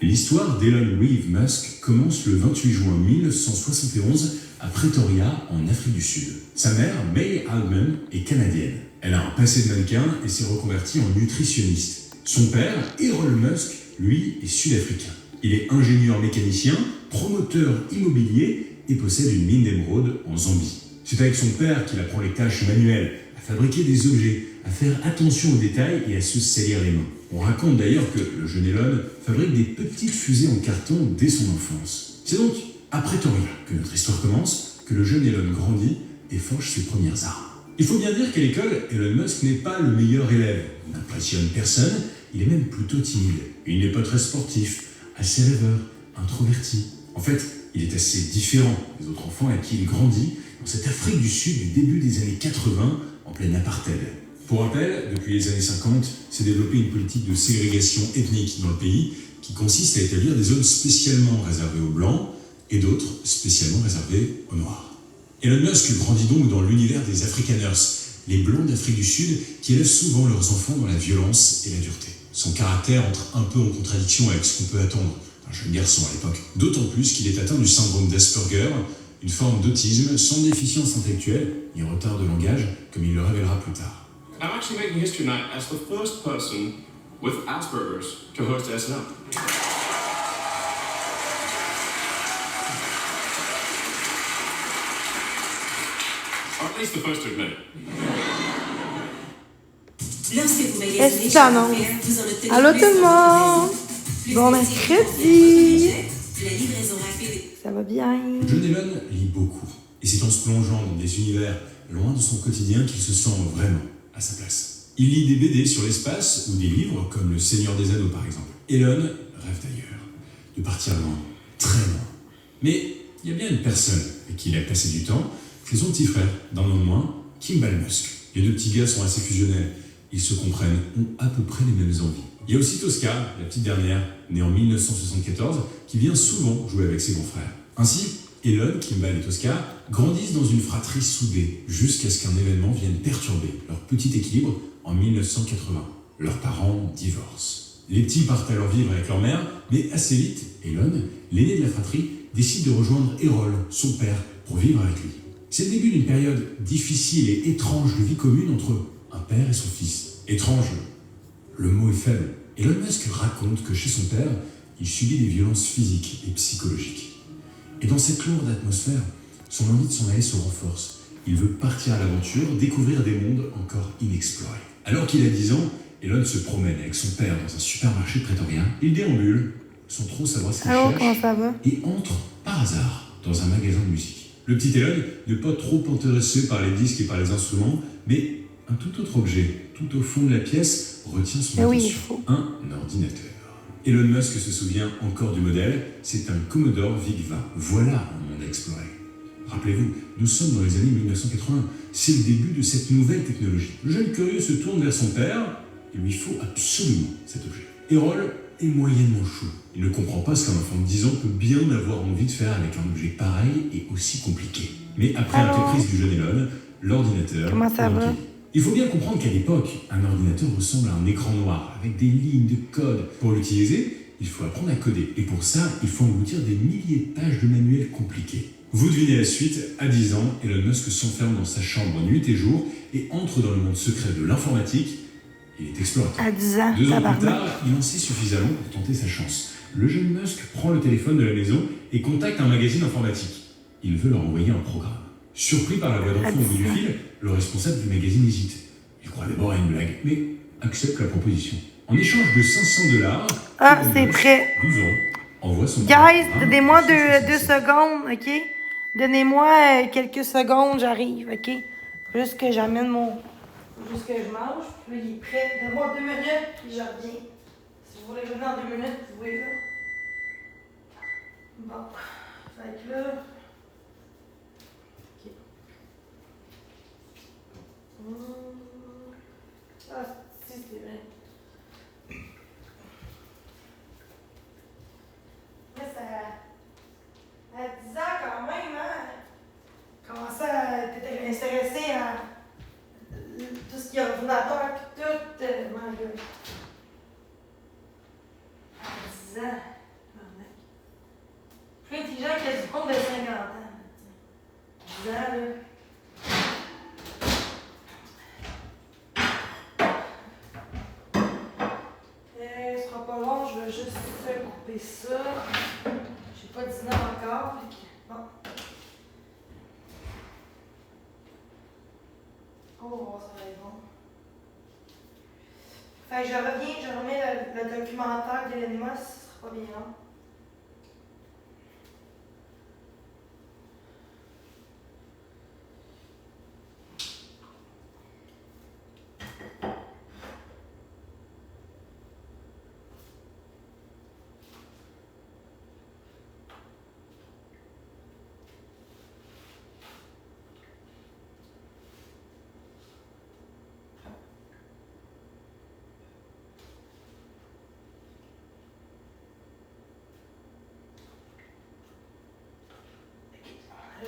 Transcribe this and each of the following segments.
L'histoire d'Elon Reeve Musk commence le 28 juin 1971 à Pretoria, en Afrique du Sud. Sa mère, May Altman, est canadienne. Elle a un passé de mannequin et s'est reconvertie en nutritionniste. Son père, Errol Musk, lui, est sud-africain. Il est ingénieur mécanicien, promoteur immobilier et possède une mine d'émeraude en Zambie. C'est avec son père qu'il apprend les tâches manuelles, à fabriquer des objets, à faire attention aux détails et à se salir les mains. On raconte d'ailleurs que le jeune Elon fabrique des petites fusées en carton dès son enfance. C'est donc à Pretoria que notre histoire commence, que le jeune Elon grandit et forge ses premières armes. Il faut bien dire qu'à l'école, Elon Musk n'est pas le meilleur élève. Il n'impressionne personne, il est même plutôt timide. Il n'est pas très sportif, assez rêveur, introverti. En fait, il est assez différent des autres enfants à qui il grandit dans cette Afrique du Sud du début des années 80, en pleine apartheid. Pour rappel, depuis les années 50, s'est développée une politique de ségrégation ethnique dans le pays qui consiste à établir des zones spécialement réservées aux Blancs et d'autres spécialement réservées aux Noirs. Elon Musk grandit donc dans l'univers des Afrikaners, les Blancs d'Afrique du Sud qui élèvent souvent leurs enfants dans la violence et la dureté. Son caractère entre un peu en contradiction avec ce qu'on peut attendre d'un jeune garçon à l'époque, d'autant plus qu'il est atteint du syndrome d'Asperger, une forme d'autisme sans déficience intellectuelle et retard de langage, comme il le révélera plus tard. I'm actually making history tonight as the first person with Asperger's to host SNL. Or at least the first to admit it. Est-ce que ça annonce? Allô tout le monde! Bon mercredi! Ça va bien? Le jeune Elon lit beaucoup. Et c'est en se plongeant dans des univers loin de son quotidien qu'il se sent vraiment à sa place. Il lit des BD sur l'espace ou des livres comme Le Seigneur des Anneaux par exemple. Elon rêve d'ailleurs, de partir loin, très loin. Mais il y a bien une personne avec qui il a passé du temps, c'est son petit frère, d'un an de moins, Kimball Musk. Les deux petits gars sont assez fusionnels, ils se comprennent, ont à peu près les mêmes envies. Il y a aussi Tosca, la petite dernière, née en 1974, qui vient souvent jouer avec ses grands frères. Ainsi, Elon, Kimball et Tosca grandissent dans une fratrie soudée, jusqu'à ce qu'un événement vienne perturber leur petit équilibre en 1980. Leurs parents divorcent. Les petits partent alors vivre avec leur mère, mais assez vite, Elon, l'aîné de la fratrie, décide de rejoindre Errol, son père, pour vivre avec lui. C'est le début d'une période difficile et étrange de vie commune entre un père et son fils. Étrange, le mot est faible. Elon Musk raconte que chez son père, il subit des violences physiques et psychologiques. Et dans cette lourde atmosphère, son envie de s'en aller se renforce. Il veut partir à l'aventure, découvrir des mondes encore inexplorés. Alors qu'il a 10 ans, Elon se promène avec son père dans un supermarché prétorien. Il déambule, sans trop savoir ce qu'il cherche, et entre, par hasard, dans un magasin de musique. Le petit Elon n'est pas trop intéressé par les disques et par les instruments, mais un tout autre objet, tout au fond de la pièce, retient son attention. Un ordinateur. Elon Musk se souvient encore du modèle, c'est un Commodore VIC-20. Voilà un monde à explorer. Rappelez-vous, nous sommes dans les années 1980. C'est le début de cette nouvelle technologie. Le jeune curieux se tourne vers son père. Il lui faut absolument cet objet. Errol est moyennement chaud. Il ne comprend pas ce qu'un enfant de 10 ans peut bien avoir envie de faire avec un objet pareil et aussi compliqué. Mais après la caprice du jeune Elon, l'ordinateur... Comment ça va? Il faut bien comprendre qu'à l'époque, un ordinateur ressemble à un écran noir avec des lignes de code. Pour l'utiliser, il faut apprendre à coder. Et pour ça, il faut engloutir des milliers de pages de manuels compliqués. Vous devinez la suite, à 10 ans, Elon Musk s'enferme dans sa chambre nuit et jour et entre dans le monde secret de l'informatique. Il est explorateur. À 10 ans, 2 ans plus tard, il en sait suffisamment pour tenter sa chance. Le jeune Musk prend le téléphone de la maison et contacte un magazine informatique. Il veut leur envoyer un programme. Surpris par la voix d'enfant au bout du fil, le responsable du magazine hésite. Il croit d'abord à une blague, mais accepte la proposition. En échange de $500, ah, c'est prêt. 12 ans, envoie son Guys, donnez-moi deux secondes, ok? Donnez-moi quelques secondes, j'arrive, ok? Juste que j'amène mon... Juste que je mange, puis là, il est prêt. Donne-moi 2 minutes, puis je reviens. Si vous voulez revenir dans 2 minutes, vous pouvez, là. Bon. Fait que là... Ok. Ah, si, c'est vrai. Mais ça... À 10 ans, quand même, hein? Comment ça, t'étais intéressé à... tout ce qui est ordinateur, puis tout, my God. À 10 ans. juste couper ça. J'ai pas dîné encore. Bon. Oh, ça va être bon. Fait que je reviens, je remets le documentaire d'Elon Musk, ce sera pas bien long.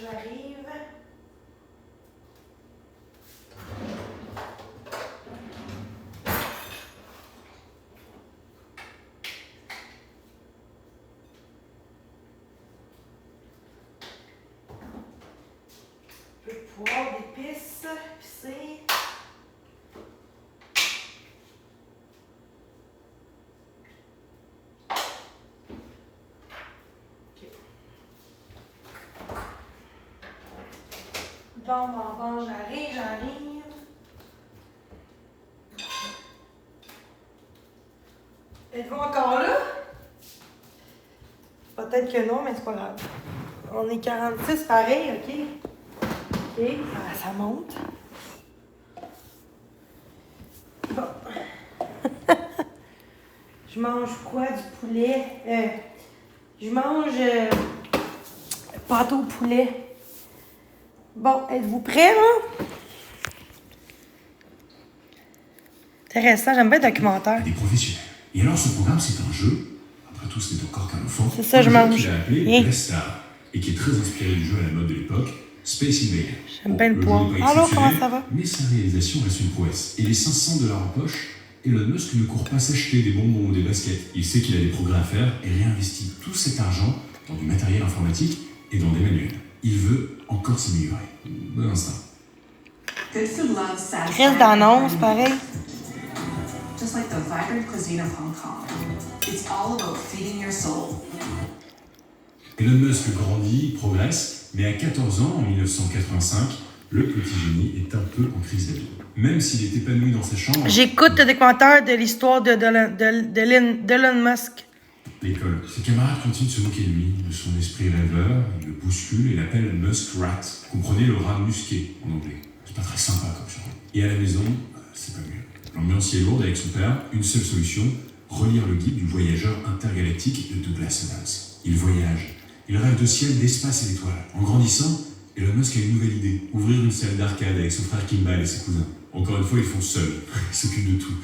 J'arrive. Un peu de poivre, d'épices, épicé. Bon, j'arrive. Êtes-vous encore là? Peut-être que non, mais c'est pas grave. On est 46 pareil, OK? OK, ça monte. Bon. Je mange quoi? Du poulet? Je mange pâte au poulet. Bon, êtes-vous prêts, là? Intéressant, j'aime bien le documentaire. Des professionnels. Et alors, ce programme, c'est un jeu. Après tout, ce n'est encore qu'un enfant. C'est ça, je mange. Qu'il a appelé Blackstar, et qui est très inspiré du jeu à la mode de l'époque, Space Invader. J'aime bien le poids. Alors, comment ça va? Mais sa réalisation reste une prouesse. Et les 500 $ en poche, Elon Musk ne court pas s'acheter des bonbons ou des baskets. Il sait qu'il a des progrès à faire et réinvestit tout cet argent dans du matériel informatique et dans des manuels. Il veut encore s'améliorer. Bon instinct. Reste d'annonce, pareil. Just like the vibrant cuisine of Hong Kong. It's all about feeding your soul. Elon Musk grandit, progresse, mais à 14 ans, en 1985, le petit génie est un peu en crise de vie. Même s'il est épanoui dans sa chambre... J'écoute le documentaire de l'histoire d'Elon Musk. L'école. Ses camarades continuent de se moquer de lui, de son esprit rêveur, ils le bousculent et l'appellent Muskrat. Comprenez le rat musqué en anglais. C'est pas très sympa comme surnom. Et à la maison, c'est pas mieux. L'ambiance y est lourde avec son père, une seule solution, relire le guide du voyageur intergalactique de Douglas Adams. Il voyage, il rêve de ciel, d'espace et d'étoiles. En grandissant, Elon Musk a une nouvelle idée, ouvrir une salle d'arcade avec son frère Kimball et ses cousins. Encore une fois, ils font seuls, ils s'occupent de tout.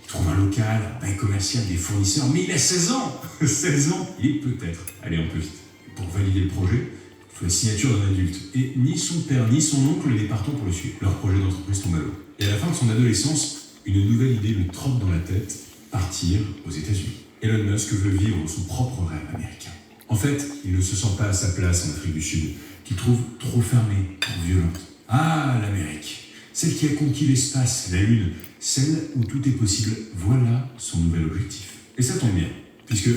Il trouve un local, un bail commercial, des fournisseurs, mais il a 16 ans 16 ans. Et peut-être, allez un peu vite, pour valider le projet, il faut la signature d'un adulte. Et ni son père ni son oncle n'est partant pour le suivre. Leur projet d'entreprise tombe à l'eau. Et à la fin de son adolescence, une nouvelle idée lui trotte dans la tête, partir aux États-Unis. Elon Musk veut vivre son propre rêve américain. En fait, il ne se sent pas à sa place en Afrique du Sud, qu'il trouve trop fermée, trop violente. Ah, l'Amérique, celle qui a conquis l'espace, la Lune, celle où tout est possible, voilà son nouvel objectif. Et ça tombe bien, puisque,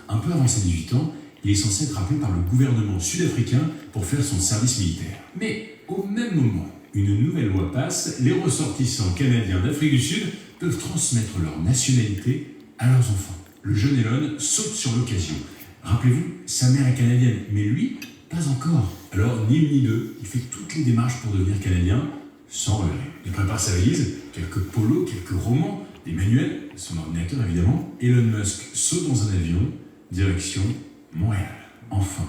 un peu avant ses 18 ans, il est censé être appelé par le gouvernement sud-africain pour faire son service militaire. Mais, au même moment, une nouvelle loi passe, les ressortissants canadiens d'Afrique du Sud peuvent transmettre leur nationalité à leurs enfants. Le jeune Elon saute sur l'occasion. Rappelez-vous, sa mère est canadienne, mais lui, pas encore. Alors, ni une ni deux, il fait toutes les démarches pour devenir canadien, sans regret. Il prépare sa valise, quelques polos, quelques romans, des manuels, son ordinateur évidemment. Elon Musk saute dans un avion, direction Montréal. Enfin,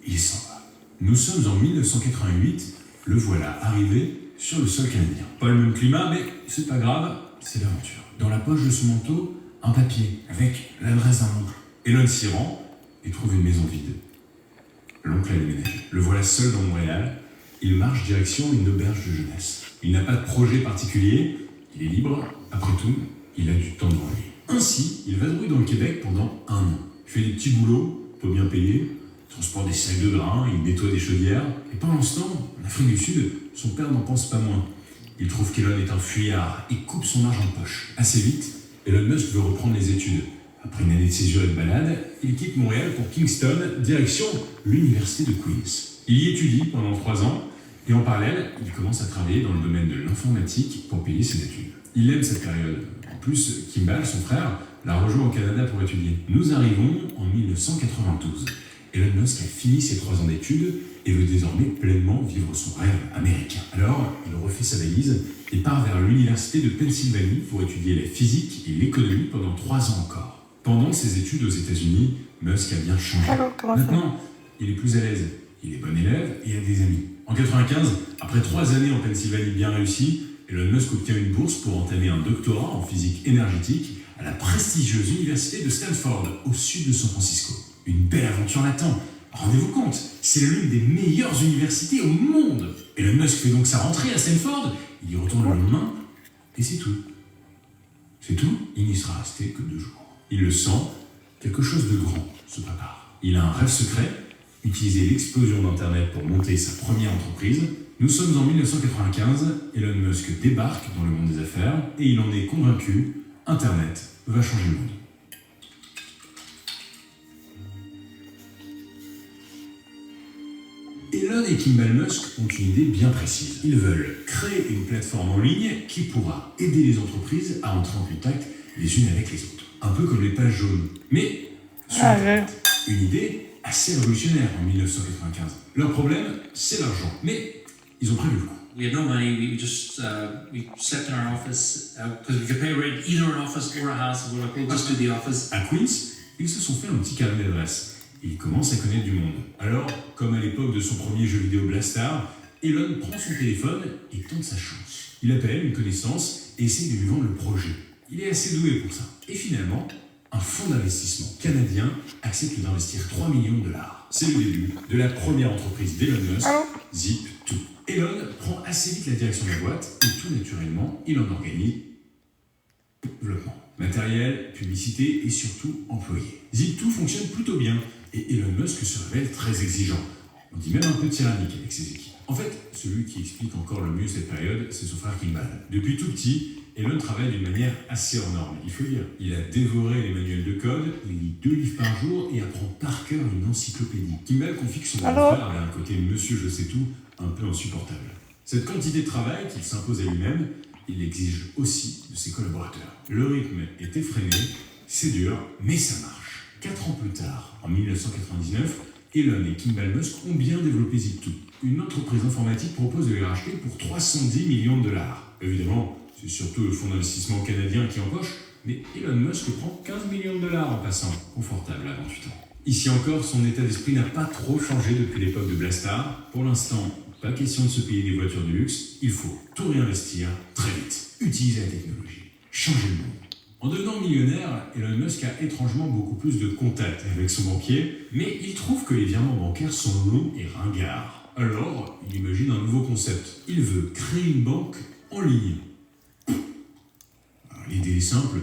il s'en va. Nous sommes en 1988, le voilà arrivé sur le sol canadien. Pas le même climat, mais c'est pas grave, c'est l'aventure. Dans la poche de son manteau, un papier avec l'adresse d'un oncle. Elon s'y rend et trouve une maison vide. L'oncle a déménagé. Le voilà seul dans Montréal. Il marche direction une auberge de jeunesse. Il n'a pas de projet particulier, il est libre. Après tout, il a du temps devant lui. Ainsi, il vadrouille dans le Québec pendant 1 an. Il fait des petits boulots, peu bien payés, transporte des sacs de grains, il nettoie des chaudières. Et pendant ce temps, en Afrique du Sud, son père n'en pense pas moins. Il trouve qu'Elon est un fuyard et coupe son argent de poche. Assez vite, Elon Musk veut reprendre les études. Après une année de césure et de balade, il quitte Montréal pour Kingston, direction l'université de Queens. Il y étudie pendant 3 ans, et en parallèle, il commence à travailler dans le domaine de l'informatique pour payer ses études. Il aime cette période. En plus, Kimball, son frère, l'a rejoint au Canada pour étudier. Nous arrivons en 1992. Elon Musk a fini ses 3 ans d'études et veut désormais pleinement vivre son rêve américain. Alors, il refait sa valise et part vers l'université de Pennsylvanie pour étudier la physique et l'économie pendant 3 ans encore. Pendant ses études aux États-Unis, Musk a bien changé. Alors, comment ça? Maintenant, il est plus à l'aise, il est bon élève et a des amis. En 1995, après 3 années en Pennsylvanie bien réussies, Elon Musk obtient une bourse pour entamer un doctorat en physique énergétique à la prestigieuse université de Stanford, au sud de San Francisco. Une belle aventure l'attend. Rendez-vous compte, c'est l'une des meilleures universités au monde. Elon Musk fait donc sa rentrée à Stanford, il y retourne le lendemain, et c'est tout. C'est tout, il n'y sera resté que 2 jours. Il le sent, quelque chose de grand se prépare. Il a un rêve secret, utiliser l'explosion d'Internet pour monter sa première entreprise. Nous sommes en 1995, Elon Musk débarque dans le monde des affaires, et il en est convaincu, Internet va changer le monde. Elon et Kimball Musk ont une idée bien précise. Ils veulent créer une plateforme en ligne qui pourra aider les entreprises à entrer en contact les unes avec les autres. Un peu comme les pages jaunes. Mais sur Internet. Une idée assez révolutionnaire en 1995. Leur problème, c'est l'argent. Mais ils ont prévu le coup. We had no money. We just we slept in our office because we could pay rent either an office or a house. We were like, we'll just do the office. À Queens, ils se sont fait un petit carnet d'adresses. Il commence à connaître du monde. Alors, comme à l'époque de son premier jeu vidéo Blastar, Elon prend son téléphone et tente sa chance. Il appelle une connaissance et essaie de lui vendre le projet. Il est assez doué pour ça. Et finalement, un fonds d'investissement canadien accepte d'investir $3 millions. C'est le début de la première entreprise d'Elon Musk, Zip2. Elon prend assez vite la direction de la boîte et tout naturellement, il en organise le développement. Matériel, publicité et surtout employés. Zip2 fonctionne plutôt bien et Elon Musk se révèle très exigeant. On dit même un peu tyrannique avec ses équipes. En fait, celui qui explique encore le mieux cette période, c'est son frère Kimball. Depuis tout petit, Elon travaille d'une manière assez hors norme, il faut dire. Il a dévoré les manuels de code, il lit 2 livres par jour et apprend par cœur une encyclopédie. Kimball confie que son frère a un côté monsieur je sais tout un peu insupportable. Cette quantité de travail qu'il s'impose à lui-même, il l'exige aussi de ses collaborateurs. Le rythme est effréné, c'est dur, mais ça marche. 4 ans plus tard, en 1999, Elon et Kimball Musk ont bien développé Zip2. Une entreprise informatique propose de les racheter pour $310 millions. Évidemment, c'est surtout le fonds d'investissement canadien qui empoche, mais Elon Musk prend $15 millions en passant, confortable à 28 ans. Ici encore, son état d'esprit n'a pas trop changé depuis l'époque de Blastar. Pour l'instant, pas question de se payer des voitures de luxe, il faut tout réinvestir très vite. Utiliser la technologie, changer le monde. En devenant millionnaire, Elon Musk a étrangement beaucoup plus de contacts avec son banquier, mais il trouve que les virements bancaires sont longs et ringards. Alors, il imagine un nouveau concept. Il veut créer une banque en ligne. L'idée est simple,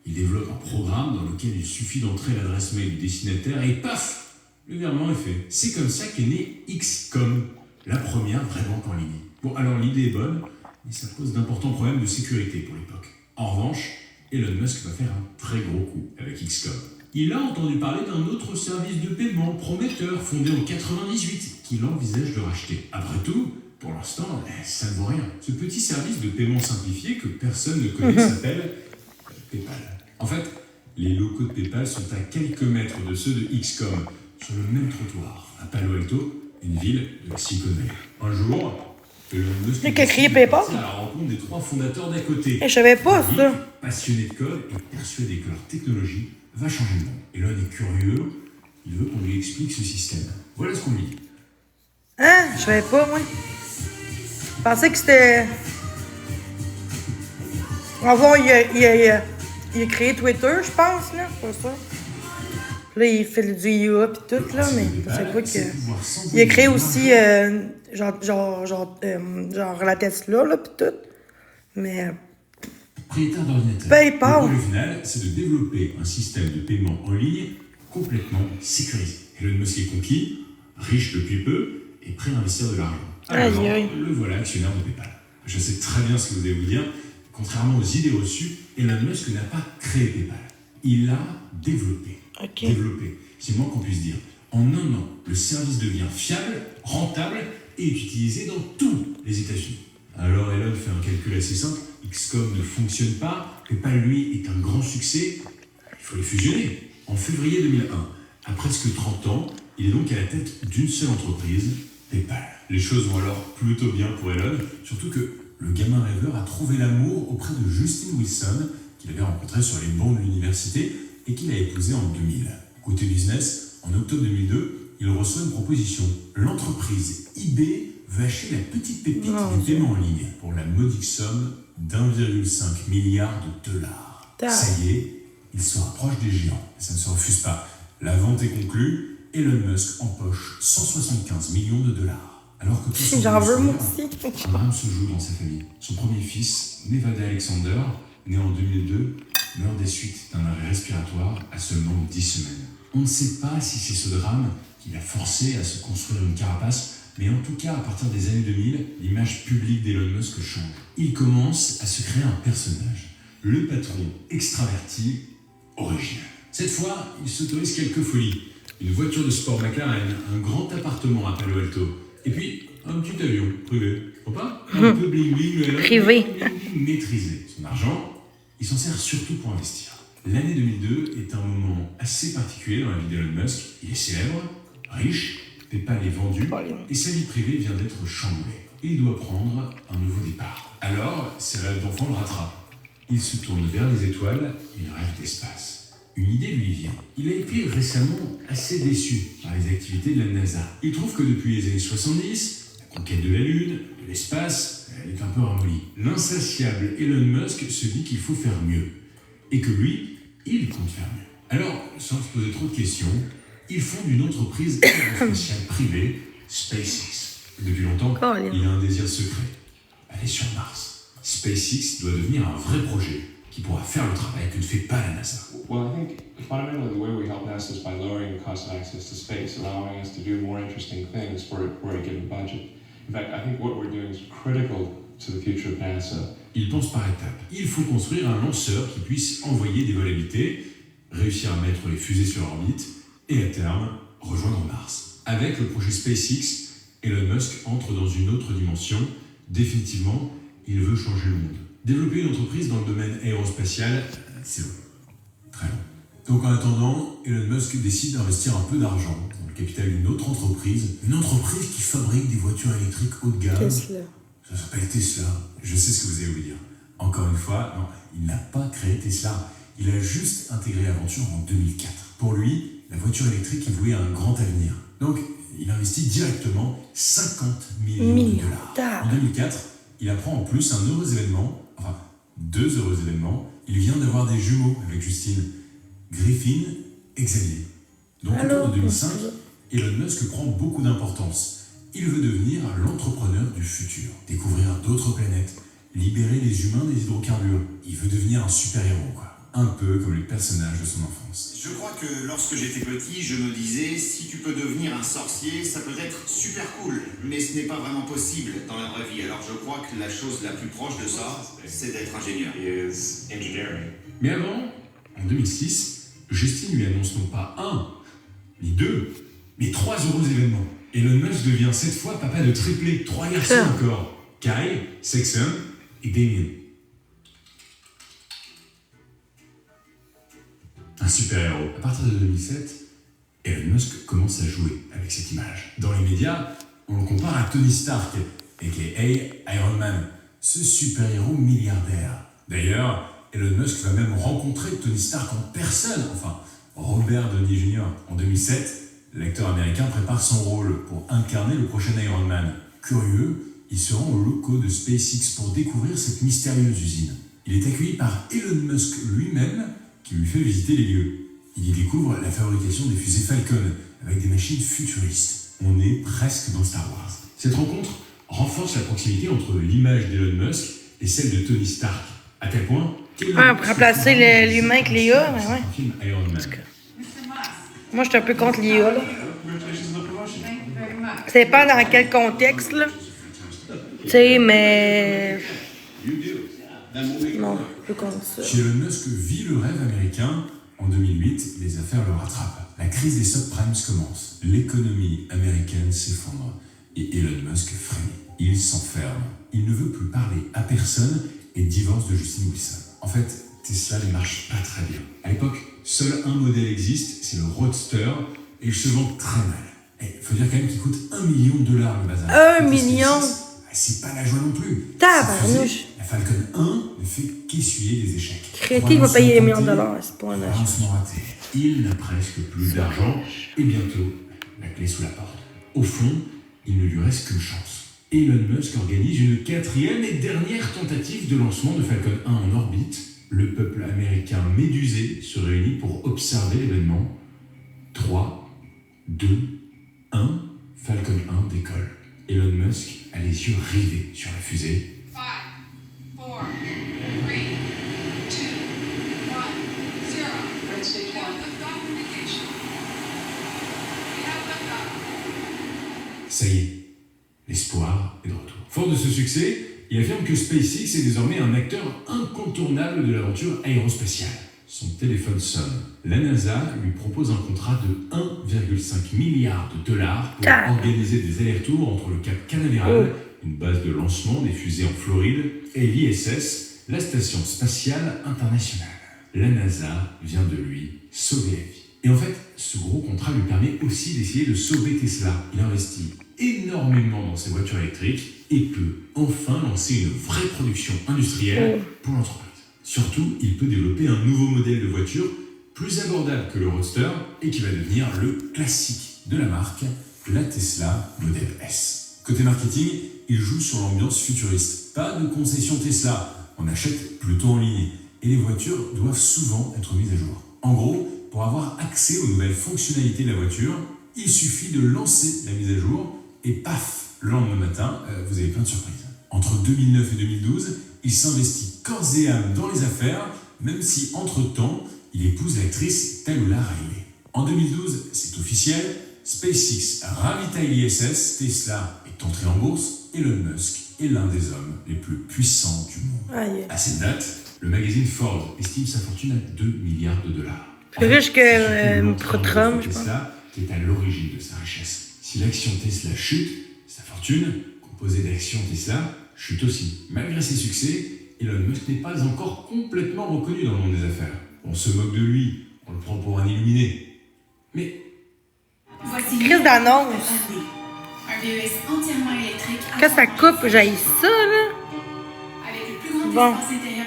il développe un programme dans lequel il suffit d'entrer l'adresse mail du destinataire et paf, le virement est fait. C'est comme ça qu'est née XCOM, la première vraie banque en ligne. Bon, alors l'idée est bonne, mais ça pose d'importants problèmes de sécurité pour l'époque. En revanche, Elon Musk va faire un très gros coup avec XCOM. Il a entendu parler d'un autre service de paiement prometteur fondé en 1998 qu'il envisage de racheter. Après tout, pour l'instant, ça ne vaut rien. Ce petit service de paiement simplifié que personne ne connaît s'appelle PayPal. En fait, les locaux de PayPal sont à quelques mètres de ceux de XCOM, sur le même trottoir, à Palo Alto, une ville de la Silicon Valley. Un jour, Elon Musk a créé PayPal à la rencontre des 3 fondateurs d'à côté. Je savais pas ça. Passionné de code et persuadé que leur technologie va changer le monde. Elon est curieux, il veut qu'on lui explique ce système. Voilà ce qu'on lui dit. Hein? Je savais pas, moi. Je pensais que c'était... Avant, il a créé Twitter, je pense, là. C'est pas ça. Là, il fait du IA pis tout, là, mais je sais pas que... Il a créé aussi, genre la Tesla, là, pis tout. Mais... Propriétaire d'ordinateur. PayPal. Le projet final, c'est de développer un système de paiement en ligne complètement sécurisé. Elon Musk est conquis, riche depuis peu et prêt à investir de l'argent. Alors, le voilà actionnaire de PayPal. Je sais très bien ce que vous allez vous dire. Contrairement aux idées reçues, Elon Musk n'a pas créé PayPal. il l'a développé. OK. Développé, c'est le moins qu'on puisse dire. En un an, le service devient fiable, rentable et est utilisé dans tous les États-Unis. Alors Elon fait un calcul assez simple. XCOM ne fonctionne pas, PayPal lui est un grand succès. Il faut les fusionner. En février 2001, à presque 30 ans, il est donc à la tête d'une seule entreprise, PayPal. Les choses vont alors plutôt bien pour Elon, surtout que le gamin rêveur a trouvé l'amour auprès de Justine Wilson, qu'il avait rencontré sur les bancs de l'université et qu'il a épousé en 2000. Côté business, en octobre 2002, il reçoit une proposition. L'entreprise eBay veut acheter la petite pépite du paiement en ligne pour la modique somme d'1,5 milliard de dollars. Ça y est, il se rapproche des géants. Ça ne se refuse pas. La vente est conclue. Elon Musk empoche 175 millions de dollars. Alors que tout semble J'en veux moi prospère, aussi. un drame se joue dans sa famille. Son premier fils, Nevada Alexander, né en 2002, meurt des suites d'un arrêt respiratoire à seulement 10 semaines. On ne sait pas si c'est ce drame qui l'a forcé à se construire une carapace, mais en tout cas, à partir des années 2000, l'image publique d'Elon Musk change. Il commence à se créer un personnage, le patron extraverti original. Cette fois, il s'autorise quelques folies. Une voiture de sport McLaren, un grand appartement à Palo Alto, et puis un petit avion privé. Pas un peu bling-bling, Privé. maîtrisé. Son argent, il s'en sert surtout pour investir. L'année 2002 est un moment assez particulier dans la vie d'Elon Musk. Il est célèbre, riche, PayPal est vendu, et sa vie privée vient d'être chamboulée. Il doit prendre un nouveau départ. Alors, ses rêves d'enfant le rattrapent. Il se tourne vers les étoiles, il rêve d'espace. Une idée lui vient. Il a été récemment assez déçu par les activités de la NASA. Il trouve que depuis les années 70, la conquête de la Lune, de l'espace, elle est un peu ramollie. L'insatiable Elon Musk se dit qu'il faut faire mieux. Et que lui, il compte faire mieux. Alors, sans se poser trop de questions, il fonde une entreprise aérospatiale privée, SpaceX. Depuis longtemps, il a un désir secret, aller sur Mars. SpaceX doit devenir un vrai projet qui pourra faire le travail que ne fait pas la NASA. Well, I think fundamentally the way we help NASA is by lowering the cost of access to space, allowing us to do more interesting things for a given budget. In fact, I think what we're doing is critical to the future of NASA. Il pense par étapes. Il faut construire un lanceur qui puisse envoyer des vols habités, réussir à mettre les fusées sur orbite et à terme rejoindre Mars. Avec le projet SpaceX, Elon Musk entre dans une autre dimension. Définitivement, il veut changer le monde. Développer une entreprise dans le domaine aérospatial, c'est long. Très long. Donc en attendant, Elon Musk décide d'investir un peu d'argent dans le capital d'une autre entreprise. Une entreprise qui fabrique des voitures électriques haut de gamme. Tesla. Ça s'appelle Tesla. Je sais ce que vous allez vous dire. Encore une fois, non, il n'a pas créé Tesla. Il a juste intégré l'aventure en 2004. Pour lui, la voiture électrique est vouée à un grand avenir. Donc, il investit directement 50 millions de dollars. En 2004, il apprend en plus un heureux événement, enfin, 2 heureux événements. Il vient d'avoir des jumeaux avec Justine, Griffin et Xavier. Donc, autour de 2005, Elon Musk prend beaucoup d'importance. Il veut devenir l'entrepreneur du futur, découvrir d'autres planètes, libérer les humains des hydrocarbures. Il veut devenir un super-héros, quoi. Un peu comme les personnages de son enfance. Je crois que lorsque j'étais petit, je me disais, si tu peux devenir un sorcier, ça peut être super cool. Mais ce n'est pas vraiment possible dans la vraie vie. Alors je crois que la chose la plus proche de ça, c'est d'être ingénieur. Is engineering. Mais avant, en 2006, Justine lui annonce non pas 1, ni 2, mais 3 heureux événements. Elon Musk devient cette fois papa de triplés, 3 garçons encore. Kyle, Saxon et Damien. Un super-héros. À partir de 2007, Elon Musk commence à jouer avec cette image. Dans les médias, on le compare à Tony Stark, a.k.a. Iron Man, ce super-héros milliardaire. D'ailleurs, Elon Musk va même rencontrer Tony Stark en personne, enfin, Robert Downey Jr. En 2007, l'acteur américain prépare son rôle pour incarner le prochain Iron Man. Curieux, il se rend aux locaux de SpaceX pour découvrir cette mystérieuse usine. Il est accueilli par Elon Musk lui-même, qui lui fait visiter les lieux. Il y découvre la fabrication des fusées Falcon, avec des machines futuristes. On est presque dans Star Wars. Cette rencontre renforce la proximité entre l'image d'Elon Musk et celle de Tony Stark, à tel point qu'Elon Musk remplacer l'humain avec l'IA, mais ouais. Un film Iron Man. Moi, je suis un peu contre l'IA, là. Ça dépend dans quel contexte, là. Tu sais, mais... Non, je suis contre ça. Chez Elon Musk vit le rêve américain En 2008, les affaires le rattrapent. La crise des subprimes commence. L'économie américaine s'effondre. Et Elon Musk frémit. Il s'enferme. Il ne veut plus parler à personne et divorce de Justin Wilson. En fait, Tesla ne marche pas très bien. À l'époque, seul un modèle existe, c'est le Roadster, et il se vend très mal. Il faut dire quand même qu'il coûte $1 million le bazar. 1 million? C'est pas la joie non plus. Tabarnouche. La Falcon 1 ne fait qu'essuyer des échecs. Crétin va payer les millions de dollars, c'est pas un achat. Lancement raté. Il n'a presque plus d'argent et bientôt la clé sous la porte. Au fond, il ne lui reste qu'une chance. Elon Musk organise une 4e et dernière tentative de lancement de Falcon 1 en orbite. Le peuple américain médusé se réunit pour observer l'événement. 3, 2, 1, Falcon 1 décolle. Elon Musk a les yeux rivés sur la fusée. 5, 4, 3, 2, 1, 0. Red stage We have one. liftoff indication. We have liftoff. Ça y est, l'espoir est de retour. Fort de ce succès, il affirme que SpaceX est désormais un acteur incontournable de l'aventure aérospatiale. Son téléphone sonne. La NASA lui propose un contrat de 1,5 milliard de dollars pour organiser des allers-retours entre le Cap Canaveral, une base de lancement des fusées en Floride, et l'ISS, la Station Spatiale Internationale. La NASA vient de lui sauver la vie. Et en fait, ce gros contrat lui permet aussi d'essayer de sauver Tesla. Il investit énormément dans ses voitures électriques et peut enfin lancer une vraie production industrielle pour l'entreprise. Surtout, il peut développer un nouveau modèle de voiture plus abordable que le Roadster et qui va devenir le classique de la marque, la Tesla Model S. Côté marketing, il joue sur l'ambiance futuriste. Pas de concession Tesla, on achète plutôt en ligne et les voitures doivent souvent être mises à jour. En gros, pour avoir accès aux nouvelles fonctionnalités de la voiture, il suffit de lancer la mise à jour et paf, le lendemain matin, vous avez plein de surprises. Entre 2009 et 2012, il s'investit corps et âme dans les affaires, même si entre-temps, il épouse l'actrice Tallulah Riley. En 2012, c'est officiel, SpaceX ravitaille l'ISS, Tesla est entré en bourse, Elon Musk est l'un des hommes les plus puissants du monde. Aïe. À cette date, le magazine Forbes estime sa fortune à 2 milliards de dollars. Plus riche que Trump, je pense. Tesla est à l'origine de sa richesse. Si l'action Tesla chute, sa fortune, composée d'actions Tesla, chute aussi. Malgré ses succès, Elon Musk n'est pas encore complètement reconnu dans le monde des affaires. On se moque de lui, on le prend pour un illuminé. Mais Voici Crise d'annonce. un VES entièrement électrique. Quand ça coupe, j'haïs ça, là. Avec le plus grand Bon. espace intérieur.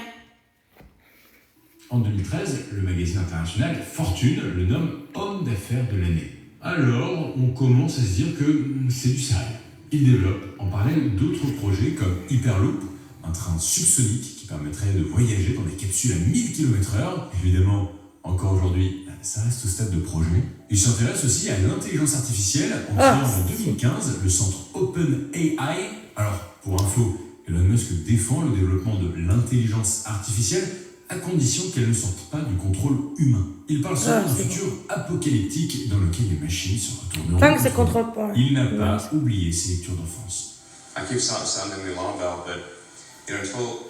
en 2013, le magazine international Fortune le nomme homme d'affaires de l'année. Alors, on commence à se dire que c'est du sérieux. Il développe en parallèle d'autres projets comme Hyperloop, un train subsonique qui permettrait de voyager dans des capsules à 1000 km/h. Évidemment, encore aujourd'hui, ça reste au stade de projet. Il s'intéresse aussi à l'intelligence artificielle en créant en 2015 le centre OpenAI. Alors, pour info, Elon Musk défend le développement de l'intelligence artificielle à condition qu'elle ne sorte pas du contrôle humain. Il parle souvent d'un futur apocalyptique dans lequel les machines se retourneront. Tant que ça contrôle pas. Il n'a pas oublié ses lectures d'enfance. I keep sounding the alarm bell, but until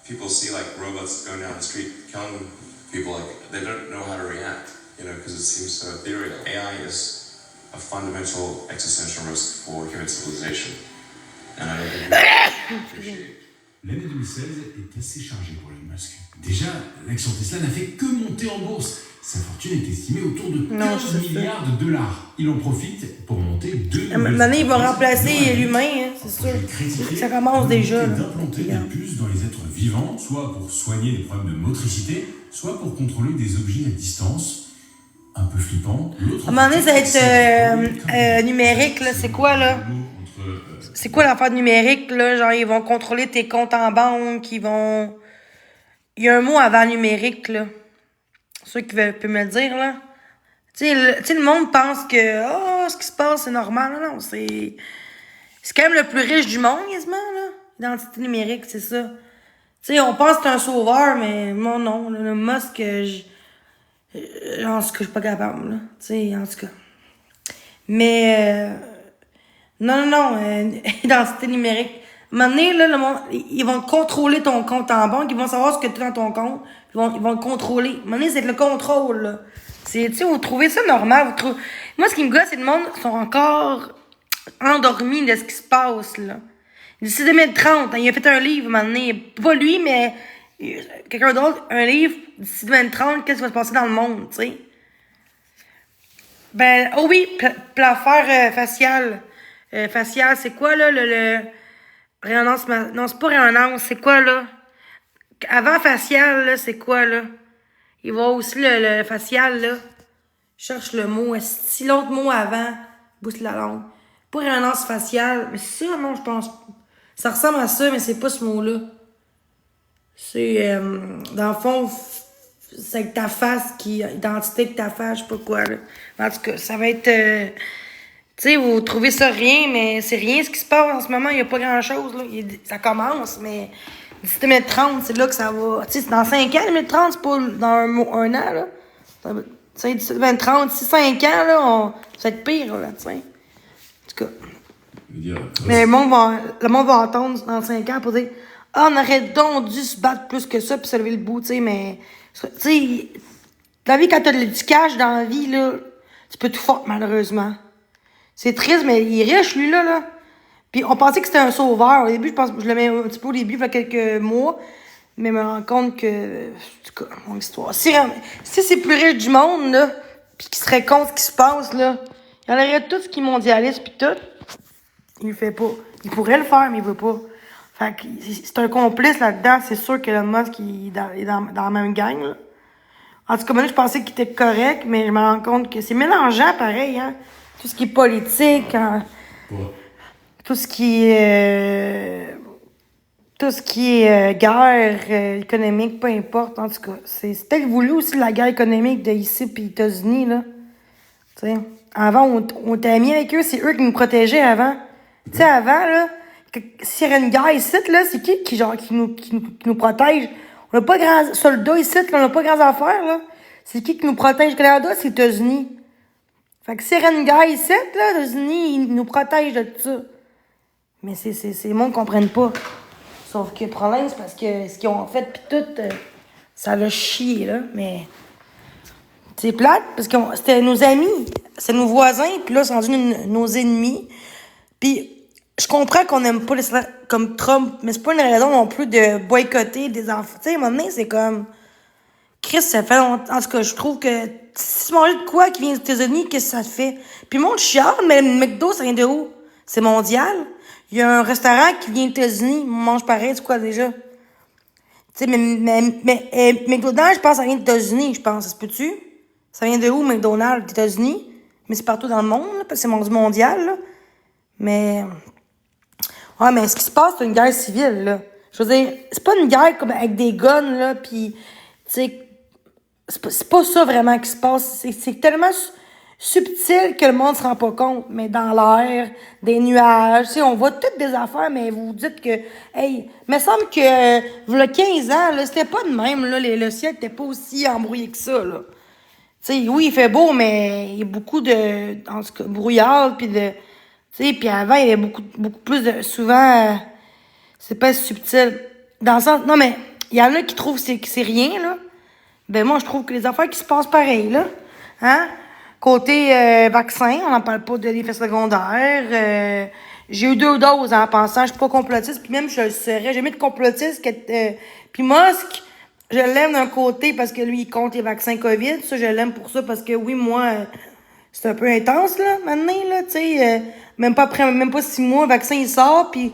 people see like robots going down the street killing people, like they don't know how to react, because it seems so ethereal. AI is a fundamental existential risk for human civilization, and I don't think we appreciate it. L'année 2016 est assez chargée pour Elon Musk. Déjà, l'action Tesla n'a fait que monter en bourse. Sa fortune est estimée autour de 15 milliards de dollars. Il en profite pour monter 2 Maintenant, ils vont remplacer l'humain, hein, c'est sûr. Ça commence déjà. D'implanter des puces dans les êtres vivants, soit pour soigner des problèmes de motricité, soit pour contrôler des objets à distance. Un peu flippant. À un moment donné, ça va être numérique, là. C'est quoi, là? C'est quoi l'affaire numérique, là? Genre, ils vont contrôler tes comptes en banque, ils vont... Il y a un mot avant numérique, là. Ceux qui peuvent me le dire, là. Tu sais, le monde pense que, ce qui se passe, c'est normal. Non, c'est quand même le plus riche du monde, quasiment, là. L'identité numérique, c'est ça. Tu sais, on pense que c'est un sauveur, mais moi, non. Le Musk, en tout cas, je suis pas capable, là. Tu sais, en tout cas. Mais, non, identité numérique. un moment donné, là, le monde, ils vont contrôler ton compte en banque, ils vont savoir ce que tu as dans ton compte, ils vont le contrôler. À un moment donné, c'est le contrôle, là. C'est, tu sais, vous trouvez ça normal, Moi, ce qui me gosse, c'est que le monde sont encore endormis de ce qui se passe, là. D'ici 2030, il a fait un livre, à un moment donné, pas lui, mais quelqu'un d'autre, un livre, d'ici 2030, qu'est-ce qui va se passer dans le monde, tu sais. Ben, oh oui, l'affaire faciale. Faciale, c'est quoi, là, le résonance, non, c'est pas résonance, c'est quoi, là? Avant facial, là, c'est quoi, là? Il va aussi le facial, là. Je cherche le mot. Si l'autre mot avant, bousse la langue. Pas résonance faciale. Mais ça, non, je pense. Ça ressemble à ça, mais c'est pas ce mot-là. C'est, dans le fond, c'est avec ta face identité avec ta face, je sais pas quoi, là. En tout cas, ça va être, tu sais, vous trouvez ça rien, mais c'est rien ce qui se passe en ce moment. Il y a pas grand-chose, là. Ça commence, mais d'ici 2030, c'est là que ça va. Tu sais, c'est dans 5 ans, 2030, c'est pas dans un an, là. Tu sais, d'ici 2030, d'ici 5 ans, là, ça va être pire, là, tu sais. En tout cas. Mais le monde va entendre dans 5 ans pour dire ah, on aurait donc dû se battre plus que ça puis se lever le bout, tu sais, mais tu sais, la vie, quand t'as du cash dans la vie, là, tu peux tout faire, malheureusement. C'est triste, mais il est riche, lui, là. Puis on pensait que c'était un sauveur. Au début, je pense que je le mets un petit peu au début, il y a quelques mois, mais je me rends compte que, en tout cas, mon histoire. Si c'est plus riche du monde, là, pis qui serait contre ce qui se passe, là, il y en aurait tout ce qui est mondialiste pis tout. Il le fait pas. Il pourrait le faire, mais il veut pas. Fait que c'est un complice là-dedans. C'est sûr que Elon Musk est dans la même gang, là. En tout cas, moi, je pensais qu'il était correct, mais je me rends compte que c'est mélangeant, pareil, hein. Tout ce qui est politique, hein. Tout ce qui est... guerre économique, peu importe, en tout cas. C'est peut-être voulu aussi la guerre économique de ici puis États-Unis, là. Tu sais. Avant, on était amis avec eux, c'est eux qui nous protégeaient avant. Tu sais, avant, là, s'il y avait une guerre ici, là, c'est qui nous protège? On n'a pas grand soldats ici, là, on n'a pas grands affaires, là. C'est qui nous protège? Le Canada, c'est les États-Unis. Fait que s'il y avait une guerre ici, là, les États-Unis, ils nous protègent de tout ça. Mais le monde ne comprenne pas. Sauf que le problème, c'est parce que ce qu'ils ont fait, pis tout, ça l'a chié, là. Mais c'est plate, parce que c'était nos amis, c'est nos voisins, puis là, c'est rendu nos ennemis. Puis je comprends qu'on n'aime pas les comme Trump, mais c'est pas une raison non plus de boycotter des enfants. Tu sais, à un moment donné, c'est comme... Chris, ça fait longtemps. En tout cas, je trouve que si tu manges de quoi qui vient des États-Unis, qu'est-ce que ça te fait? Puis le monde chiale, mais le McDo, ça vient de où? C'est mondial. Il y a un restaurant qui vient des États-Unis, on mange pareil, c'est quoi déjà? Tu sais, mais McDonald's, je pense, ça vient des États-Unis, je pense. Ça se peut-tu? Ça vient de où, McDonald's, des États-Unis? Mais c'est partout dans le monde, là, parce que c'est mondial, là. Mais... Ouais, mais ce qui se passe, c'est une guerre civile, là. Je veux dire, c'est pas une guerre comme avec des guns, là, pis... Tu sais, c'est pas ça vraiment qui se passe. C'est tellement subtil que le monde se rend pas compte. Mais dans l'air, des nuages, tu sais, on voit toutes des affaires, mais vous vous dites que, hey, il me semble que, il y a 15 ans, là, c'était pas de même, là, le ciel était pas aussi embrouillé que ça, là. Tu sais, oui, il fait beau, mais il y a beaucoup de, en tout cas, brouillard, pis de, tu sais, pis avant, il y avait beaucoup plus de, souvent, c'est pas subtil. Dans le sens, non, mais, il y en a qui trouvent que c'est rien, là. Ben, moi, je trouve que les affaires qui se passent pareil, là. Hein? Côté vaccin, on n'en parle pas de l'effet secondaire. J'ai eu 2 doses en pensant, je suis pas complotiste, puis même je le serais. J'ai mis de complotiste que... puis Musk, je l'aime d'un côté parce que lui, il compte les vaccins COVID. Ça, je l'aime pour ça parce que, oui, moi, c'est un peu intense, là, maintenant, là, tu sais. Même pas 6 mois, le vaccin, il sort, puis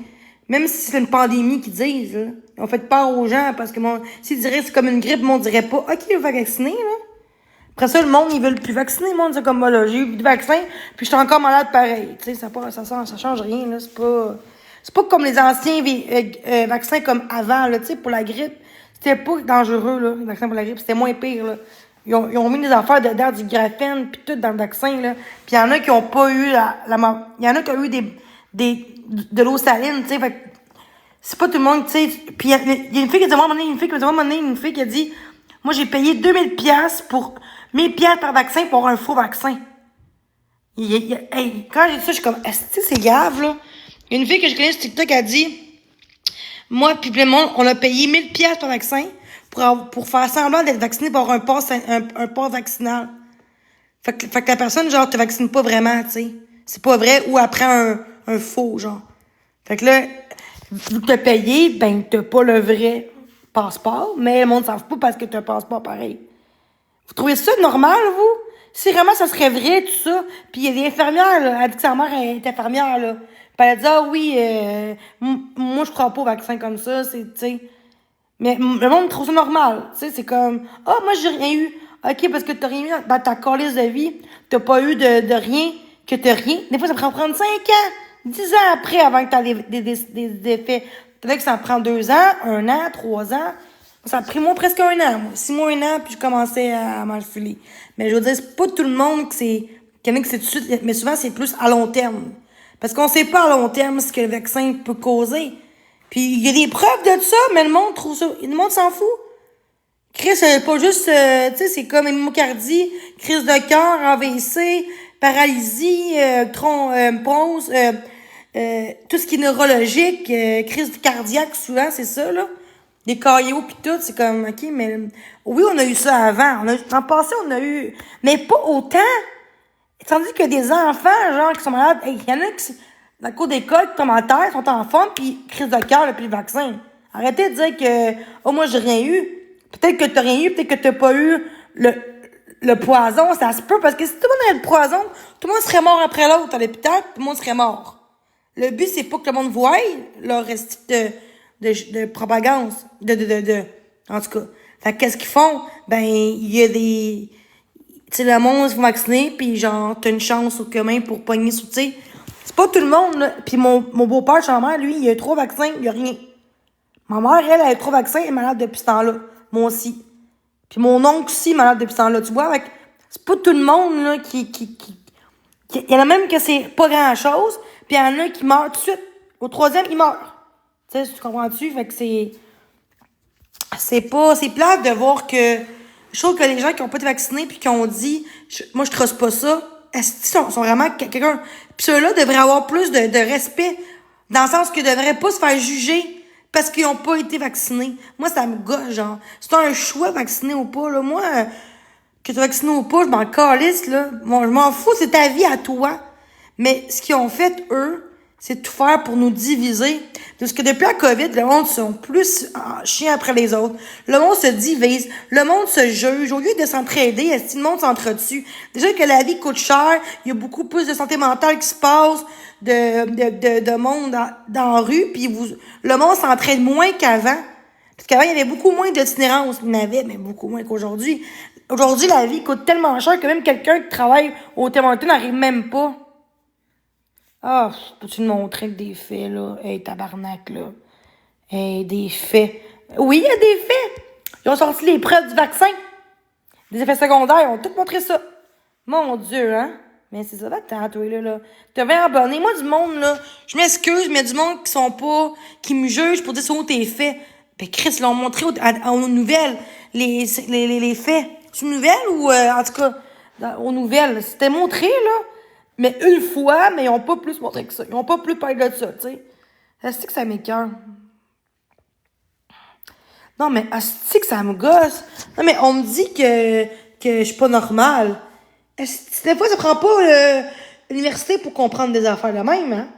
même si c'est une pandémie qu'ils disent, là. Ils ont fait peur aux gens parce que s'ils diraient c'est comme une grippe, le monde dirait pas, OK, il va vacciner, là. Après ça, le monde, ils veulent plus vacciner. Le monde, c'est comme, voilà, j'ai eu du vaccin, puis je suis encore malade pareil. Tu sais, ça change rien, là. C'est pas comme les anciens vaccins comme avant, là, tu sais, pour la grippe. C'était pas dangereux, là, les vaccins pour la grippe. C'était moins pire, là. Ils ont mis des affaires dedans, du graphène, puis tout dans le vaccin, là. Puis il y en a qui ont pas eu il y en a qui ont eu de l'eau saline, tu sais, fait que c'est pas tout le monde, tu sais. Puis il y a une fille qui a dit, une fille qui a dit, moi, j'ai payé 2000$ pour 1000$ par vaccin pour avoir un faux vaccin. Hey, quand j'ai dit ça, je suis comme, est-ce que c'est grave, là? Il y a une fille que je connais sur TikTok, elle a dit, Moi, puis plein de monde, on a payé 1000$ par vaccin pour faire semblant d'être vacciné pour avoir un pass vaccinal. Fait que la personne, genre, te vaccine pas vraiment, tu sais. C'est pas vrai, ou après un faux, genre. Fait que là, vu que t'as payé, ben, t'as pas le vrai passeport, mais le monde s'en fout pas parce que t'as un passeport pareil. Vous trouvez ça normal, vous? Si vraiment ça serait vrai, tout ça, puis il y a des infirmières, là, elle a dit que sa mère est infirmière, là. Puis elle a dit, ah oui, moi, je crois pas au vaccin comme ça, c'est, tu sais. Mais le monde trouve ça normal, tu sais, c'est comme, ah, moi, j'ai rien eu. OK, parce que t'as rien eu dans ta calice de vie, t'as pas eu de rien, que t'as rien. Des fois, ça prend 5 ans, 10 ans après, avant que t'aies des effets. Peut-être que ça prend 2 ans, 1 an, 3 ans. Ça a pris moi presque 1 an, moi. 6 mois, 1 an, puis je commençais à m'enfiler. Mais je veux dire, c'est pas tout le monde qu'il y en a que c'est tout de suite, mais souvent, c'est plus à long terme. Parce qu'on sait pas à long terme ce que le vaccin peut causer. Puis il y a des preuves de ça, mais le monde trouve ça. Le monde s'en fout. Chris, pas juste, tu sais, c'est comme hémocardie, crise de cœur, AVC, paralysie, bronze, tout ce qui est neurologique, crise cardiaque, souvent, c'est ça, là. Des caillots pis tout, c'est comme, OK, mais oui, on a eu ça avant. Dans le passé, on a eu, mais pas autant. Tandis que des enfants, genre, qui sont malades, il y en a qui, dans le cours d'école, qui tombent en terre, sont en forme, puis crise de cœur, puis le vaccin. Arrêtez de dire que, oh, moi, j'ai rien eu. Peut-être que t'as rien eu, peut-être que t'as pas eu le poison, ça se peut, parce que si tout le monde avait le poison, tout le monde serait mort après l'autre à l'hôpital, tout le monde serait mort. Le but, c'est pas que le monde voie leur reste de propagande, en tout cas. Fait qu'est-ce qu'ils font? Ben, il y a des, tu sais, le monde se fait vacciner, puis genre, t'as une chance au commun pour pogner sur, tu sais. C'est pas tout le monde, là. Puis mon beau-père, sa mère, lui, il a eu 3 vaccins, il y a rien. Ma mère, elle a eu 3 vaccins, elle est malade depuis ce temps-là. Moi aussi. Puis mon oncle aussi est malade depuis ce temps-là. Tu vois, c'est pas tout le monde, là, il y en a même que c'est pas grand-chose, puis il y en a qui meurent tout de suite. Au 3e, il meurt. Tu sais, tu comprends-tu? Fait que c'est plate de voir que, je trouve que les gens qui ont pas été vaccinés puis qui ont dit, moi, je trosse pas ça, est-ce qu'ils sont vraiment quelqu'un, puis ceux-là devraient avoir plus de respect, dans le sens qu'ils devraient pas se faire juger parce qu'ils ont pas été vaccinés. Moi, ça me gosse, genre. C'est un choix, vacciné ou pas, là. Moi, que tu sois vacciné ou pas, je m'en calisse, là. Bon, je m'en fous, c'est ta vie à toi. Mais ce qu'ils ont fait, eux, c'est de tout faire pour nous diviser. Parce que depuis la COVID, le monde sont plus chiens après les autres. Le monde se divise. Le monde se juge. Au lieu de s'entraider, est-ce que le monde s'entretue? Déjà que la vie coûte cher, il y a beaucoup plus de santé mentale qui se passe, de monde dans la rue, puis le monde s'entraide moins qu'avant. Parce qu'avant, il y avait beaucoup moins d'itinérance. Il y en avait, mais beaucoup moins qu'aujourd'hui. Aujourd'hui, la vie coûte tellement cher que même quelqu'un qui travaille au Tim Hortons n'arrive même pas. Ah, peux-tu te montrer avec des faits, là? Hey, tabarnak, là. Hey, des faits. Oui, il y a des faits. Ils ont sorti les preuves du vaccin. Des effets secondaires, ils ont tout montré ça. Mon Dieu, hein? Mais c'est ça, va-t'en, toi, là. T'as bien abonné. Moi, du monde, là, je m'excuse, mais du monde qui me juge pour dire ça où t'es faits. Ben, Chris, ils l'ont montré aux nouvelles, les faits. C'est une nouvelle ou, en tout cas, aux nouvelles. C'était montré, là. Mais une fois, mais ils ont pas plus montré que ça. Ils ont pas plus parlé de ça, tu sais. Est-ce que ça m'écoeure? Non, mais est-ce que ça me gosse? Non, mais on me dit que je suis pas normale. Des fois, ça prend pas l'université pour comprendre des affaires de même, hein?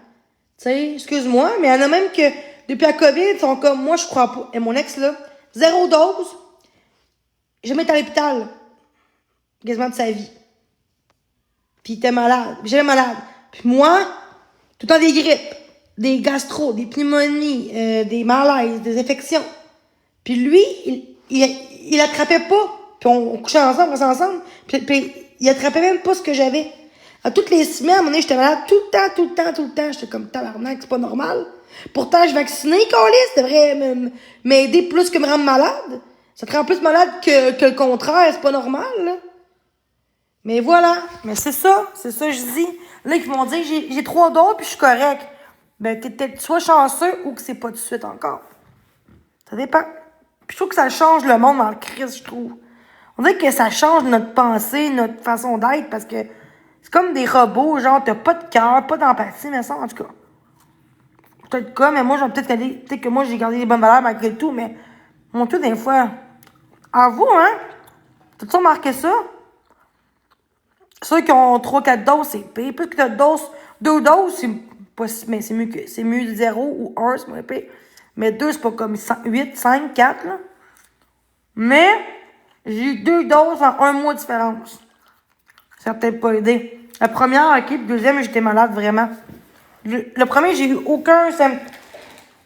Tu sais, excuse-moi, mais il y en a même que, depuis la COVID, ils sont comme, moi, je crois pas. Et mon ex, là, 0 dose, jamais été à l'hôpital. Quasiment de sa vie. Puis il était malade. J'étais malade. Puis moi, tout le temps des grippes, des gastro, des pneumonies, des malaises, des infections. Puis lui, il attrapait pas. Puis on couchait ensemble, on restait ensemble. Puis il attrapait même pas ce que j'avais. À toutes les semaines, à un moment donné, j'étais malade tout le temps. J'étais comme tabarnak, c'est pas normal. Pourtant, je suis vaccinée, câlisse, ça devrait m'aider plus que me rendre malade. Ça te rend plus malade que le contraire, c'est pas normal, là. Mais voilà. Mais c'est ça, je dis. Là, ils vont dire, j'ai 3 doses puis je suis correct. Ben, t'es peut-être soit chanceux ou que c'est pas tout de suite encore. Ça dépend. Puis je trouve que ça change le monde dans le crise, je trouve. On dirait que ça change notre pensée, notre façon d'être, parce que c'est comme des robots, genre, t'as pas de cœur, pas d'empathie, mais ça, en tout cas. peut-être quoi, mais moi, peut-être que moi, j'ai gardé les bonnes valeurs malgré tout, mais mon tout, des fois, à vous, hein? T'as-tu remarqué ça? Ceux qui ont 3-4 doses, c'est pire. Plus que t'as 2 doses, mais c'est mieux 0 ou 1, c'est moins pire. Mais 2, c'est pas comme 8, 5, 4, là. Mais, j'ai eu 2 doses en 1 mois de différence. Ça a peut-être pas aidé. La première, ok, le deuxième, j'étais malade, vraiment. Le premier, j'ai eu aucun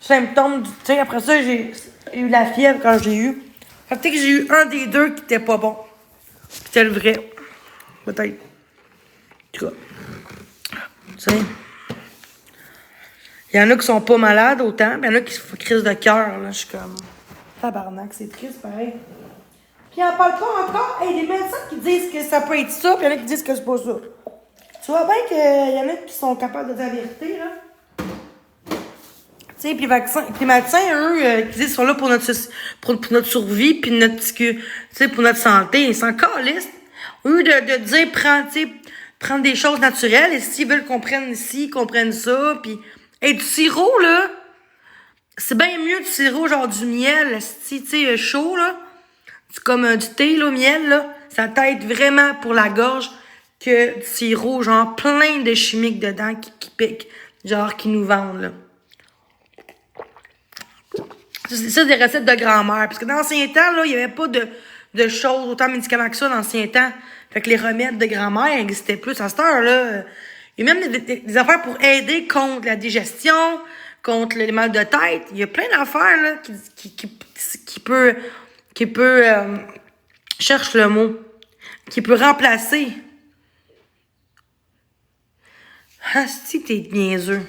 symptôme. Tu sais, après ça, j'ai eu la fièvre quand j'ai eu. Fait que peut-être que j'ai eu un des deux qui était pas bon. C'était le vrai. Peut-être. En tout cas. Tu sais. Il y en a qui sont pas malades autant, puis il y en a qui se font crise de cœur, là. Je suis comme. Tabarnak, c'est triste, pareil. Puis on parle pas encore. Hey, des médecins qui disent que ça peut être ça, puis il y en a qui disent que c'est pas ça. Tu vois bien qu'il y en a qui sont capables de dire la vérité, là. Tu sais, puis les médecins, eux, qui disent qu'ils sont là pour notre survie, puis pour notre santé, ils s'en calissent. Eux, de dire, prendre des choses naturelles, et s'ils veulent qu'on prenne ci, qu'on prenne ça, puis... Hey, du sirop, là, c'est bien mieux du sirop, genre du miel, tu sais, chaud, là. Comme du thé, là, au miel, là. Ça t'aide vraiment pour la gorge que du sirop, genre plein de chimiques dedans qui piquent, genre qui nous vendent, là. C'est ça des recettes de grand-mère. Parce que dans l'ancien temps, là, il n'y avait pas de choses, autant de médicaments que ça dans l'ancien temps. Fait que les remèdes de grand-mère existaient plus. À cette heure-là, il y a même des affaires pour aider contre la digestion, contre les mal de tête. Il y a plein d'affaires, là, qui peut, cherche le mot, qui peut remplacer. Ah, si t'es niaiseux.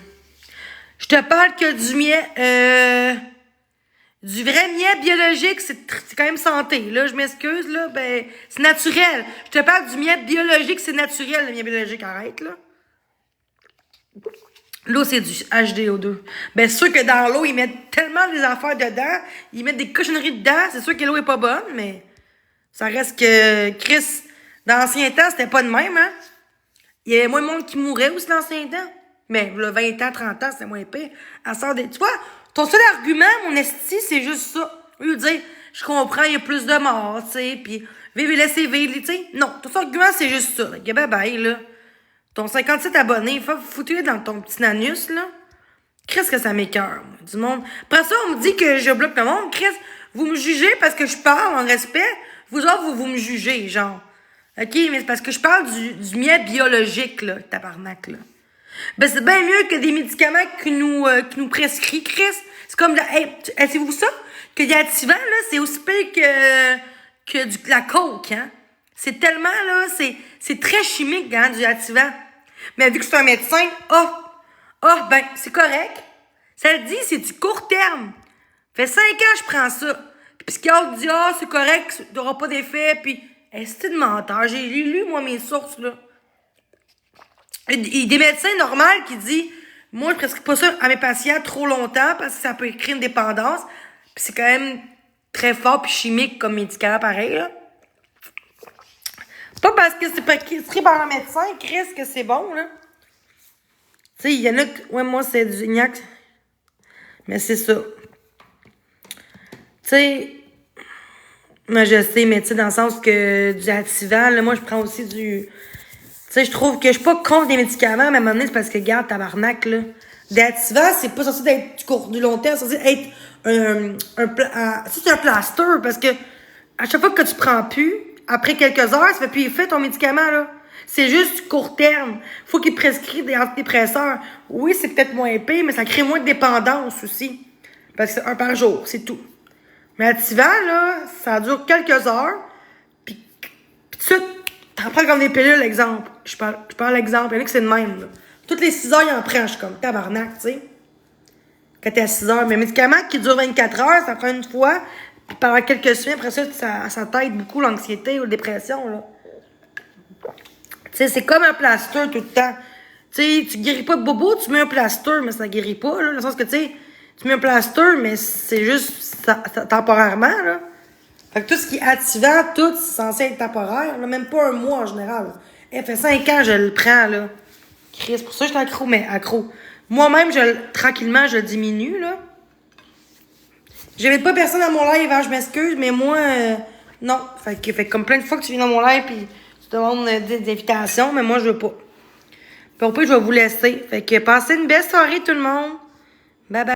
Je te parle que du vrai miel biologique, c'est quand même santé. Là, je m'excuse, là, ben, c'est naturel. Je te parle du miel biologique, c'est naturel, le miel biologique. Arrête, là. L'eau, c'est du HDO2. Ben, c'est sûr que dans l'eau, ils mettent tellement des affaires dedans, ils mettent des cochonneries dedans. C'est sûr que l'eau est pas bonne, mais ça reste que, Chris, dans l'ancien temps, c'était pas de même, hein. Il y avait moins de monde qui mourait aussi dans l'ancien temps. Mais, là, 20 ans, 30 ans, c'était moins épais. Tu vois, ton seul argument, mon esti, c'est juste ça. Au lieu de dire, je comprends, il y a plus de morts, tu sais, pis vive et laissez vivre, tu sais. Non, ton seul argument, c'est juste ça. Là. Bye bye, là. Ton 57 abonnés, foutu dans ton petit nanus, là. Chris, que ça m'écoeure, moi, du monde. Après ça, on me dit que je bloque le monde. Chris, vous me jugez parce que je parle en respect. Vous autres, vous me jugez, genre. OK, mais c'est parce que je parle du miel biologique, là, tabarnak, là. Ben, c'est bien mieux que des médicaments qui nous prescrit, Chris. C'est comme hey, savez-vous ça? Que des activants, là, c'est aussi pire que la coke, hein? C'est tellement, là, c'est très chimique, hein, du activant. Mais vu que c'est un médecin, ben, c'est correct. Ça le dit, c'est du court terme. Fait 5 ans, je prends ça. Puis psychiatre dit, c'est correct, t'auras pas d'effet, puis, c'est de menteur. J'ai lu, moi, mes sources, là. Des médecins normaux qui disent, moi, je prescris pas ça à mes patients trop longtemps parce que ça peut créer une dépendance. Puis c'est quand même très fort puis chimique comme médicament, pareil, là. Pas parce que c'est prescrit par un médecin, Chris, que c'est bon, là. Tu sais, il y en a ouais, moi, c'est du Ignac. Mais c'est ça. Tu sais, moi, je sais, mais tu sais, dans le sens que du activant, là, moi, je prends aussi du... Tu sais, je trouve que je suis pas contre des médicaments, mais à un moment donné, c'est parce que, regarde, tabarnak, là. Des activants, c'est pas censé être du long terme, c'est censé être c'est un plaster, parce que à chaque fois que tu prends plus, après quelques heures, ça fait plus effet ton médicament, là. C'est juste du court terme. Faut qu'il prescrit des antidépresseurs. Oui, c'est peut-être moins épais, mais ça crée moins de dépendance aussi. Parce que c'est 1 par jour, c'est tout. Mais l'activant, là, ça dure quelques heures, puis tout t'en prends comme des pilules, exemple. Je parle l'exemple. Il y en a que c'est le même, là. Toutes les 6 heures, il en prend. Je suis comme tabarnak, tu sais. Quand t'es à 6 heures. Mais un médicament qui dure 24 heures, ça prend une fois. Puis pendant quelques semaines, après ça t'aide beaucoup l'anxiété ou la dépression, là. Tu sais, c'est comme un plaster tout le temps. Tu sais, tu guéris pas de bobo, tu mets un plaster, mais ça guérit pas, là. Dans le sens que, tu sais, tu mets un plaster, mais c'est juste ça, temporairement, là. Fait que tout ce qui est activant, tout, c'est censé être temporaire, là, même pas 1 mois en général. Ça fait 5 ans que je le prends, là. Chris, pour ça, je suis accro, mais accro. Moi-même, tranquillement, je le diminue, là. J'avais pas personne dans mon live, hein, je m'excuse, mais moi, non. Fait que comme plein de fois que tu viens dans mon live, puis tu demandes des invitations, mais moi, je veux pas. Puis au pire, je vais vous laisser. Fait que passez une belle soirée, tout le monde. Bye bye.